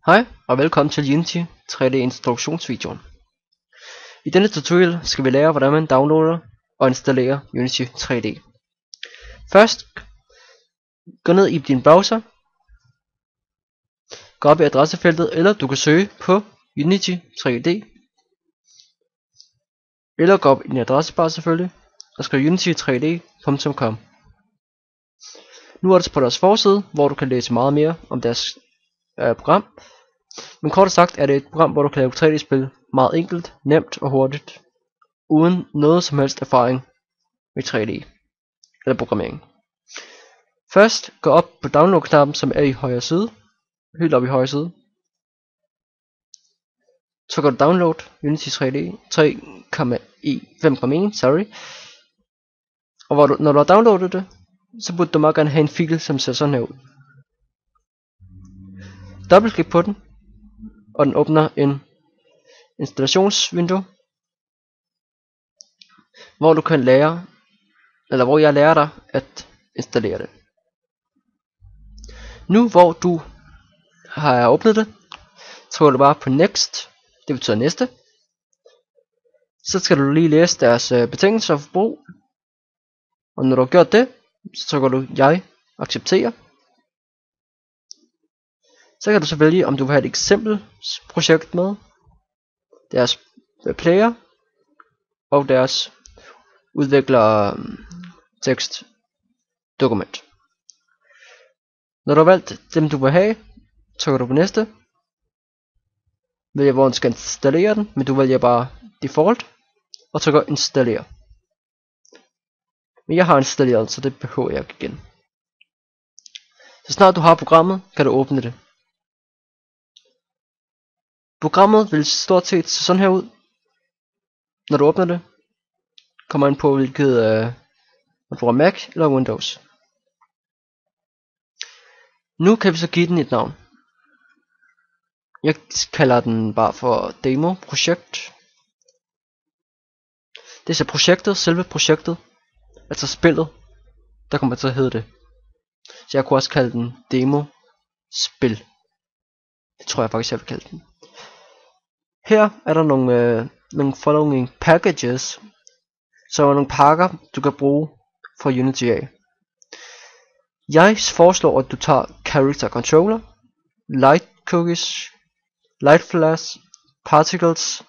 Hej og velkommen til Unity 3D introduktionsvideoen. I denne tutorial skal vi lære hvordan man downloader og installerer Unity 3D. Først gå ned i din browser, gå op i adressefeltet, eller du kan søge på Unity 3D, eller gå op i din adressebar selvfølgelig og skriv unity3d.com. Nu er det på deres forside, hvor du kan læse meget mere om deres program. Men kort sagt er det et program, hvor du kan lave 3D-spil meget enkelt, nemt og hurtigt, uden noget som helst erfaring med 3D eller programmering. Først gå op på download-knappen, som er i højre side, helt op i højre side. Så går du download Unity 3D 5.1, sorry. Og når du har downloadet det, så burde du meget gerne have en fil, som ser sådan her ud. Dobbeltklik på den, og den åbner en installationsvindue, hvor du kan lære, eller hvor jeg lærer dig at installere det. Nu hvor du har åbnet det, trykker du bare på next, det betyder næste. Så skal du lige læse deres betingelser for brug, og når du har gjort det, så trykker du jeg accepterer. Så kan du så vælge om du vil have et eksempelprojekt med, deres player og deres udvikler tekst dokument. Når du har valgt dem du vil have, trykker du på næste. Vælger hvor du skal installere den, men du vælger bare default og trykker installere. Men jeg har installeret, så det behøver jeg ikke igen. Så snart du har programmet, kan du åbne det. Programmet vil stort set se sådan her ud. Når du åbner det, kommer ind på hvilket man bruger Mac eller Windows. Nu kan vi så give den et navn. Jeg kalder den bare for demo projekt. Det er så projektet, selve projektet, altså spillet, der kommer til at hedde det. Så jeg kunne også kalde den demo spil. Det tror jeg faktisk jeg vil kalde den. Her er der nogle following packages, så er nogle pakker du kan bruge fra Unity af. Jeg foreslår at du tager character controller, light cookies, light flash, particles,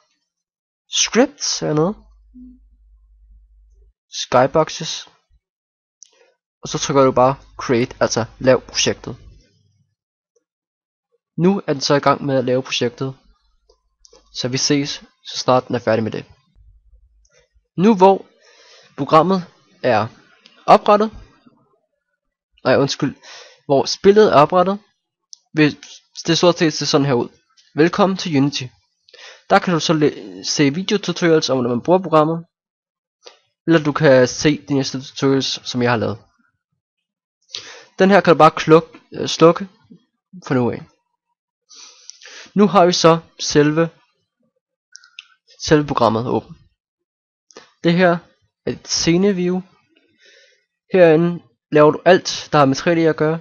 scripts er noget, skyboxes, og så trykker du bare create, altså lav projektet. Nu er den så i gang med at lave projektet, så vi ses så snart den er færdig med det. Nu hvor programmet er oprettet, hvor spillet er oprettet, vil det stort set se sådan her ud. Velkommen til Unity. Der kan du så se videotutorials om hvordan man bruger programmet, eller du kan se de næste tutorials som jeg har lavet. Den her kan du bare slukke for nu af. Nu har vi så selve programmet åbent. Det her er et sceneview. Herinde laver du alt der har med 3D at gøre.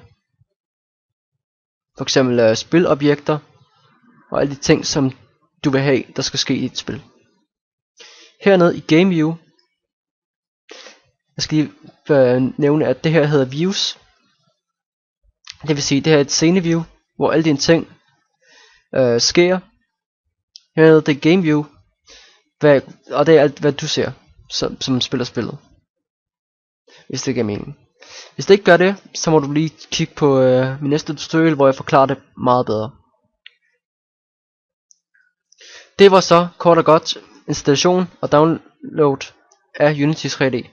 For eksempel spilobjekter og alle de ting som du vil have der skal ske i et spil. Hernede i game view, jeg skal lige nævne at det her hedder views. Det vil sige det her er et sceneview hvor alle dine ting sker. Hernede det er game view, og det er alt hvad du ser som spiller spillet, hvis det giver mening. Hvis det ikke gør det, så må du lige kigge på min næste tutorial, hvor jeg forklarer det meget bedre. Det var så kort og godt installation og download af Unity 3D.